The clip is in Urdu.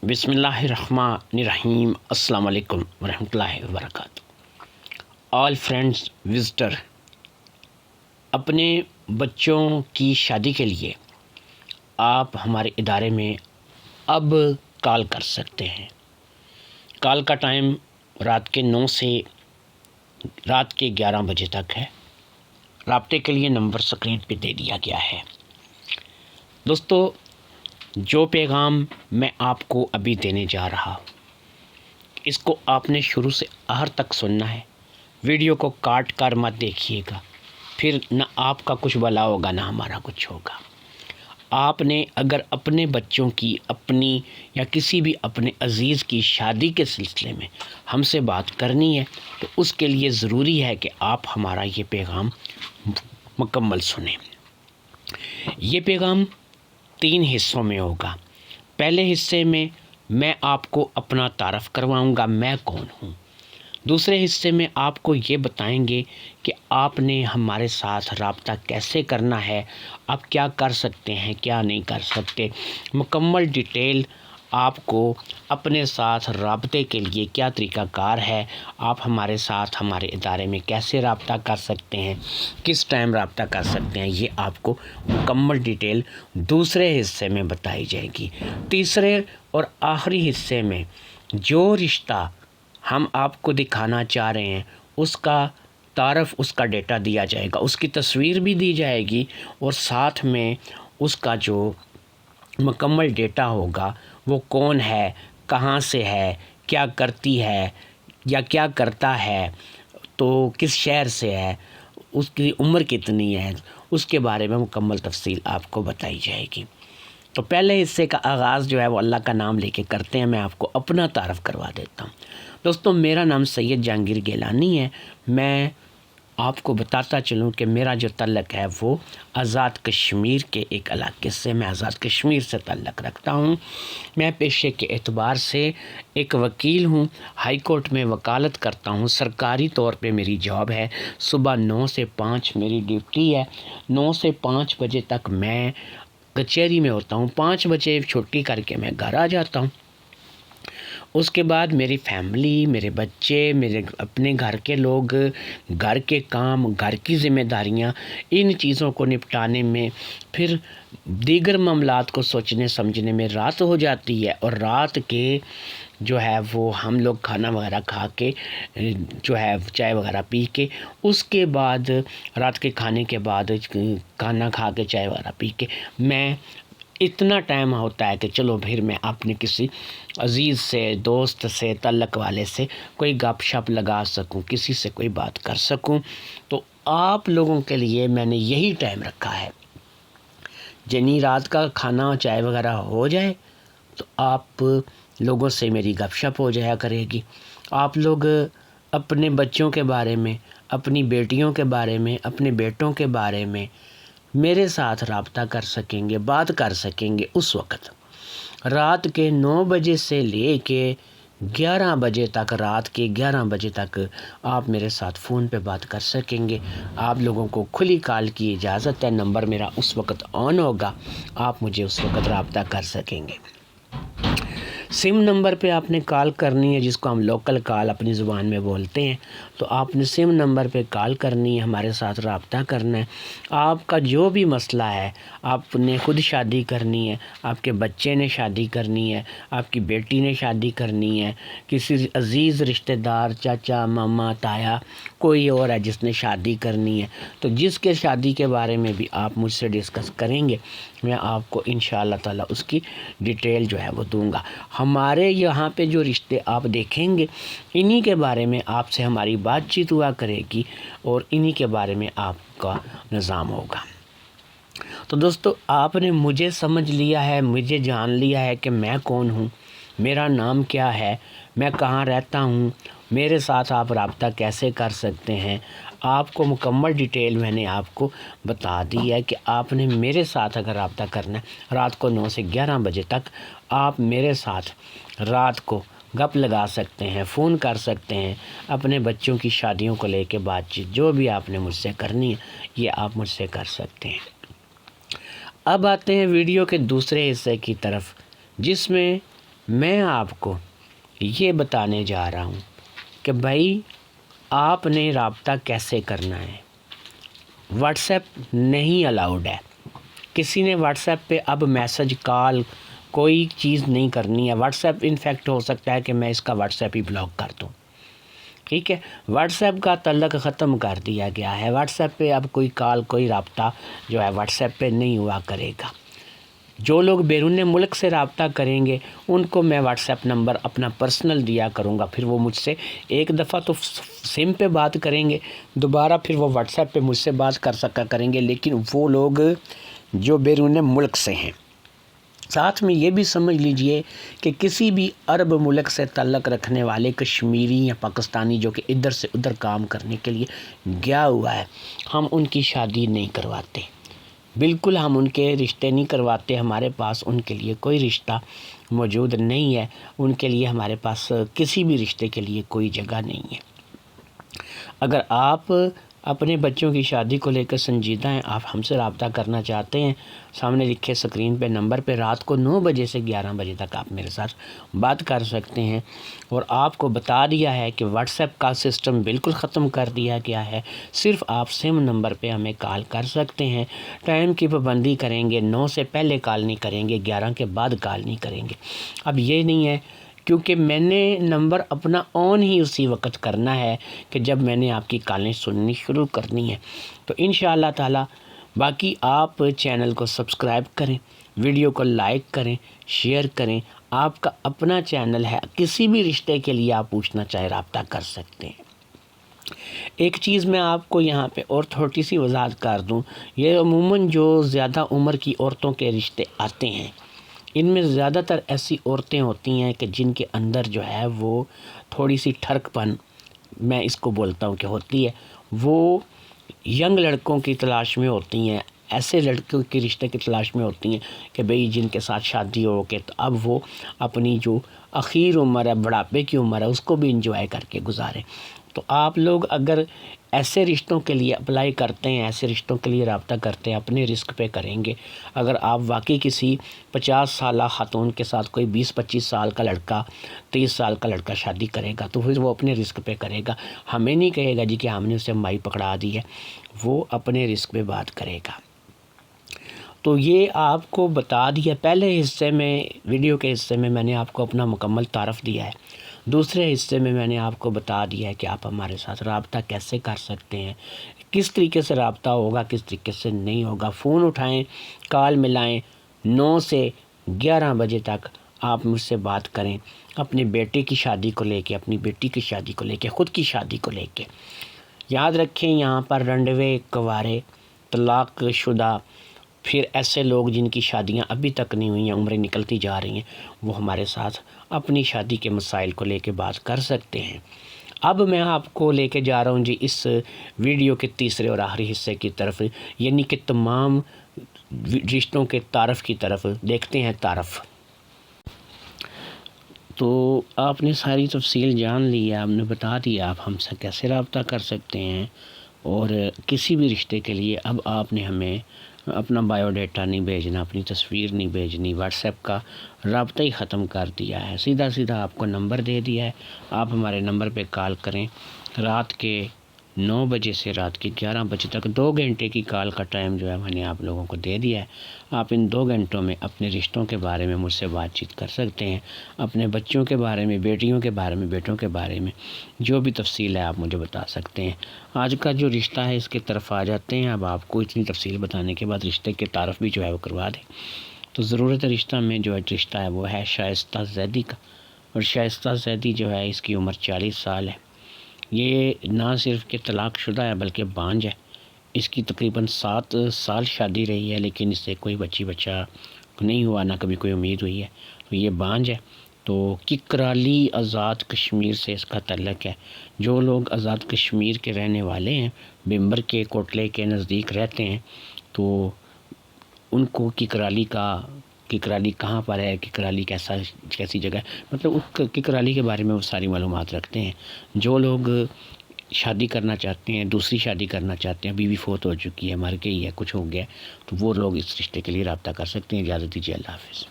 بسم اللہ الرحمن الرحیم۔ السلام علیکم ورحمۃ اللہ وبرکاتہ۔ آل فرینڈز وزٹر، اپنے بچوں کی شادی کے لیے آپ ہمارے ادارے میں اب کال کر سکتے ہیں۔ کال کا ٹائم رات کے 9 سے رات کے 11 بجے تک ہے۔ رابطے کے لیے نمبر اسکرین پہ دے دیا گیا ہے۔ دوستو، جو پیغام میں آپ کو ابھی دینے جا رہا ہوں، اس کو آپ نے شروع سے آخر تک سننا ہے۔ ویڈیو کو کاٹ کر مت دیکھیے گا، پھر نہ آپ کا کچھ بھلا ہوگا نہ ہمارا کچھ ہوگا۔ آپ نے اگر اپنے بچوں کی، اپنی یا کسی بھی اپنے عزیز کی شادی کے سلسلے میں ہم سے بات کرنی ہے تو اس کے لیے ضروری ہے کہ آپ ہمارا یہ پیغام مکمل سنیں۔ یہ پیغام 3 حصوں میں ہوگا۔ پہلے حصے میں آپ کو اپنا تعارف کرواؤں گا، میں کون ہوں۔ دوسرے حصے میں آپ کو یہ بتائیں گے کہ آپ نے ہمارے ساتھ رابطہ کیسے کرنا ہے، آپ کیا کر سکتے ہیں، کیا نہیں کر سکتے، مکمل ڈیٹیل آپ کو اپنے ساتھ رابطے کے لیے کیا طریقہ کار ہے، آپ ہمارے ساتھ ہمارے ادارے میں کیسے رابطہ کر سکتے ہیں، کس ٹائم رابطہ کر سکتے ہیں، یہ آپ کو مکمل ڈیٹیل دوسرے حصے میں بتائی جائے گی۔ تیسرے اور آخری حصے میں جو رشتہ ہم آپ کو دکھانا چاہ رہے ہیں اس کا تعارف، اس کا ڈیٹا دیا جائے گا، اس کی تصویر بھی دی جائے گی، اور ساتھ میں اس کا جو مکمل ڈیٹا ہوگا، وہ کون ہے، کہاں سے ہے، کیا کرتی ہے یا کیا کرتا ہے، تو کس شہر سے ہے، اس کی عمر کتنی ہے، اس کے بارے میں مکمل تفصیل آپ کو بتائی جائے گی۔ تو پہلے حصے کا آغاز جو ہے وہ اللہ کا نام لے کے کرتے ہیں۔ میں آپ کو اپنا تعارف کروا دیتا ہوں۔ دوستو، میرا نام سید جہانگیر گیلانی ہے۔ میں آپ کو بتاتا چلوں کہ میرا جو تعلق ہے وہ آزاد کشمیر کے ایک علاقے سے، میں آزاد کشمیر سے تعلق رکھتا ہوں۔ میں پیشے کے اعتبار سے ایک وکیل ہوں، ہائی کورٹ میں وکالت کرتا ہوں۔ سرکاری طور پہ میری جاب ہے، صبح 9 سے 5 میری ڈیوٹی ہے۔ 9 سے 5 بجے تک میں کچہری میں ہوتا ہوں، 5 بجے چھٹی کر کے میں گھر آ جاتا ہوں۔ اس کے بعد میری فیملی، میرے بچے، میرے اپنے گھر کے لوگ، گھر کے کام، گھر کی ذمہ داریاں، ان چیزوں کو نپٹانے میں، پھر دیگر معاملات کو سوچنے سمجھنے میں رات ہو جاتی ہے، اور رات کے جو ہے وہ ہم لوگ کھانا وغیرہ کھا کے جو ہے چائے وغیرہ پی کے، اس کے بعد رات کے کھانے کے بعد کھانا کھا کے چائے وغیرہ پی کے میں اتنا ٹائم ہوتا ہے کہ چلو پھر میں اپنے کسی عزیز سے، دوست سے، تعلق والے سے کوئی گپ شپ لگا سکوں، کسی سے کوئی بات کر سکوں۔ تو آپ لوگوں کے لیے میں نے یہی ٹائم رکھا ہے۔ جنی رات کا کھانا چائے وغیرہ ہو جائے تو آپ لوگوں سے میری گپ شپ ہو جایا کرے گی۔ آپ لوگ اپنے بچوں کے بارے میں، اپنی بیٹیوں کے بارے میں، اپنے بیٹوں کے بارے میں میرے ساتھ رابطہ کر سکیں گے، بات کر سکیں گے۔ اس وقت رات کے 9 بجے سے لے کے 11 بجے تک، رات کے 11 بجے تک آپ میرے ساتھ فون پہ بات کر سکیں گے۔ آپ لوگوں کو کھلی کال کی اجازت ہے، نمبر میرا اس وقت آن ہوگا، آپ مجھے اس وقت رابطہ کر سکیں گے۔ سم نمبر پہ آپ نے کال کرنی ہے، جس کو ہم لوکل کال اپنی زبان میں بولتے ہیں، تو آپ نے سم نمبر پہ کال کرنی ہے، ہمارے ساتھ رابطہ کرنا ہے۔ آپ کا جو بھی مسئلہ ہے، آپ نے خود شادی کرنی ہے، آپ کے بچے نے شادی کرنی ہے، آپ کی بیٹی نے شادی کرنی ہے، کسی عزیز رشتہ دار، چاچا، ماما، تایا، کوئی اور ہے جس نے شادی کرنی ہے، تو جس کے شادی کے بارے میں بھی آپ مجھ سے ڈسکس کریں گے، میں آپ کو انشاءاللہ تعالی اس کی ڈیٹیل جو ہے وہ دوں گا۔ ہمارے یہاں پہ جو رشتے آپ دیکھیں گے، انہی کے بارے میں آپ سے ہماری بات چیت ہوا کرے گی، اور انہی کے بارے میں آپ کا نظام ہوگا۔ تو دوستو، آپ نے مجھے سمجھ لیا ہے، مجھے جان لیا ہے کہ میں کون ہوں، میرا نام کیا ہے، میں کہاں رہتا ہوں، میرے ساتھ آپ رابطہ کیسے کر سکتے ہیں۔ آپ کو مکمل ڈیٹیل میں نے آپ کو بتا دی ہے کہ آپ نے میرے ساتھ اگر رابطہ کرنا ہے، رات کو 9 سے 11 بجے تک آپ میرے ساتھ رات کو گپ لگا سکتے ہیں، فون کر سکتے ہیں، اپنے بچوں کی شادیوں کو لے کے بات چیت جو بھی آپ نے مجھ سے کرنی ہے، یہ آپ مجھ سے کر سکتے ہیں۔ اب آتے ہیں ویڈیو کے دوسرے حصے کی طرف، جس میں میں آپ کو یہ بتانے جا رہا ہوں کہ بھائی آپ نے رابطہ کیسے کرنا ہے۔ واٹس ایپ نہیں الاؤڈ ہے۔ کسی نے واٹس ایپ پہ اب میسج کال کوئی چیز نہیں کرنی ہے۔ واٹس ایپ انفیکٹ ہو سکتا ہے کہ میں اس کا واٹس ایپ ہی بلاک کر دوں، ٹھیک ہے۔ واٹس ایپ کا تعلق ختم کر دیا گیا ہے۔ واٹس ایپ پہ اب کوئی کال کوئی رابطہ جو ہے واٹس ایپ پہ نہیں ہوا کرے گا۔ جو لوگ بیرون ملک سے رابطہ کریں گے ان کو میں واٹس ایپ نمبر اپنا پرسنل دیا کروں گا، پھر وہ مجھ سے ایک دفعہ تو سم پہ بات کریں گے، دوبارہ پھر وہ واٹس ایپ پہ مجھ سے بات کر سکا کریں گے، لیکن وہ لوگ جو بیرون ملک سے ہیں۔ ساتھ میں یہ بھی سمجھ لیجئے کہ کسی بھی عرب ملک سے تعلق رکھنے والے کشمیری یا پاکستانی جو کہ ادھر سے ادھر کام کرنے کے لیے گیا ہوا ہے، ہم ان کی شادی نہیں کرواتے، بالکل ہم ان کے رشتے نہیں کرواتے۔ ہمارے پاس ان کے لیے کوئی رشتہ موجود نہیں ہے، ان کے لیے ہمارے پاس کسی بھی رشتے کے لیے کوئی جگہ نہیں ہے۔ اگر آپ اپنے بچوں کی شادی کو لے کر سنجیدہ ہیں، آپ ہم سے رابطہ کرنا چاہتے ہیں، سامنے لکھے سکرین پہ نمبر پہ رات کو 9 بجے سے 11 بجے تک آپ میرے ساتھ بات کر سکتے ہیں۔ اور آپ کو بتا دیا ہے کہ واٹس ایپ کا سسٹم بالکل ختم کر دیا گیا ہے، صرف آپ سم نمبر پہ ہمیں کال کر سکتے ہیں۔ ٹائم کی پابندی کریں گے، 9 سے پہلے کال نہیں کریں گے، 11 کے بعد کال نہیں کریں گے۔ اب یہ نہیں ہے کیونکہ میں نے نمبر اپنا آن ہی اسی وقت کرنا ہے کہ جب میں نے آپ کی کالیں سننی شروع کرنی ہے۔ تو انشاءاللہ تعالی باقی آپ چینل کو سبسکرائب کریں، ویڈیو کو لائک کریں، شیئر کریں۔ آپ کا اپنا چینل ہے، کسی بھی رشتے کے لیے آپ پوچھنا چاہے رابطہ کر سکتے ہیں۔ ایک چیز میں آپ کو یہاں پہ اور تھوڑی سی وضاحت کر دوں، یہ عموماً جو زیادہ عمر کی عورتوں کے رشتے آتے ہیں ان میں زیادہ تر ایسی عورتیں ہوتی ہیں کہ جن کے اندر جو ہے وہ تھوڑی سی ٹھڑک پن میں اس کو بولتا ہوں کہ ہوتی ہے، وہ ینگ لڑکوں کی تلاش میں ہوتی ہیں، ایسے لڑکوں کے رشتے کی تلاش میں ہوتی ہیں کہ بھئی جن کے ساتھ شادی ہو کے تو اب وہ اپنی جو اخیر عمر ہے، بڑھاپے کی عمر ہے، اس کو بھی انجوائے کر کے گزاریں۔ تو آپ لوگ اگر ایسے رشتوں کے لیے اپلائی کرتے ہیں، ایسے رشتوں کے لیے رابطہ کرتے ہیں، اپنے رسک پہ کریں گے۔ اگر آپ واقعی کسی 50 سالہ خاتون کے ساتھ کوئی 20-25 سال کا لڑکا، 30 سال کا لڑکا شادی کرے گا تو پھر وہ اپنے رسک پہ کرے گا، ہمیں نہیں کہے گا جی کہ ہم نے اسے مائی پکڑا دی ہے، وہ اپنے رسک پہ بات کرے گا۔ تو یہ آپ کو بتا دیا، پہلے حصے میں ویڈیو کے حصے میں نے آپ کو اپنا مکمل تعارف دیا ہے، دوسرے حصے میں نے آپ کو بتا دیا ہے کہ آپ ہمارے ساتھ رابطہ کیسے کر سکتے ہیں، کس طریقے سے رابطہ ہوگا، کس طریقے سے نہیں ہوگا۔ فون اٹھائیں، کال ملائیں، 9 سے 11 بجے تک آپ مجھ سے بات کریں، اپنے بیٹے کی شادی کو لے کے، اپنی بیٹی کی شادی کو لے کے، خود کی شادی کو لے کے۔ یاد رکھیں یہاں پر رنڈوے، کوارے، طلاق شدہ، پھر ایسے لوگ جن کی شادیاں ابھی تک نہیں ہوئی ہیں، عمریں نکلتی جا رہی ہیں، وہ ہمارے ساتھ اپنی شادی کے مسائل کو لے کے بات کر سکتے ہیں۔ اب میں آپ کو لے کے جا رہا ہوں جی اس ویڈیو کے تیسرے اور آخری حصے کی طرف، یعنی کہ تمام رشتوں کے تعارف کی طرف۔ دیکھتے ہیں تعارف۔ تو آپ نے ساری تفصیل جان لی ہے، آپ نے بتا دیا آپ ہم سے کیسے رابطہ کر سکتے ہیں، اور کسی بھی رشتے کے لیے اب آپ نے ہمیں اپنا بایو ڈیٹا نہیں بھیجنا، اپنی تصویر نہیں بھیجنی، واٹس ایپ کا رابطہ ہی ختم کر دیا ہے، سیدھا سیدھا آپ کو نمبر دے دیا ہے، آپ ہمارے نمبر پہ کال کریں۔ رات کے 9 بجے سے رات کے 11 بجے تک 2 گھنٹے کی کال کا ٹائم جو ہے میں نے آپ لوگوں کو دے دیا ہے۔ آپ ان 2 گھنٹوں میں اپنے رشتوں کے بارے میں مجھ سے بات چیت کر سکتے ہیں، اپنے بچوں کے بارے میں، بیٹیوں کے بارے میں، بیٹوں کے بارے میں جو بھی تفصیل ہے آپ مجھے بتا سکتے ہیں۔ آج کا جو رشتہ ہے اس کی طرف آ جاتے ہیں۔ اب آپ کو اتنی تفصیل بتانے کے بعد رشتے کے تعارف بھی جو ہے وہ کروا دیں۔ تو ضرورت رشتہ میں جو رشتہ ہے وہ ہے شائستہ زیدی کا، اور شائستہ زیدی جو ہے اس کی عمر 40 سال ہے۔ یہ نہ صرف کہ طلاق شدہ ہے بلکہ بانجھ ہے، اس کی تقریباً 7 سال شادی رہی ہے لیکن اس سے کوئی بچہ نہیں ہوا، نہ کبھی کوئی امید ہوئی ہے، تو یہ بانجھ ہے۔ تو ککرالی آزاد کشمیر سے اس کا تعلق ہے۔ جو لوگ آزاد کشمیر کے رہنے والے ہیں، بمبر کے کوٹلے کے نزدیک رہتے ہیں، تو ان کو ککرالی کہاں پر ہے، ککرالی کیسی جگہ ہے، مطلب اس ککرالی کے بارے میں وہ ساری معلومات رکھتے ہیں۔ جو لوگ شادی کرنا چاہتے ہیں، دوسری شادی کرنا چاہتے ہیں، بیوی فوت ہو چکی ہے، مر گئی ہے، کچھ ہو گیا، تو وہ لوگ اس رشتے کے لیے رابطہ کر سکتے ہیں۔ اجازت دیجیے، اللہ حافظ۔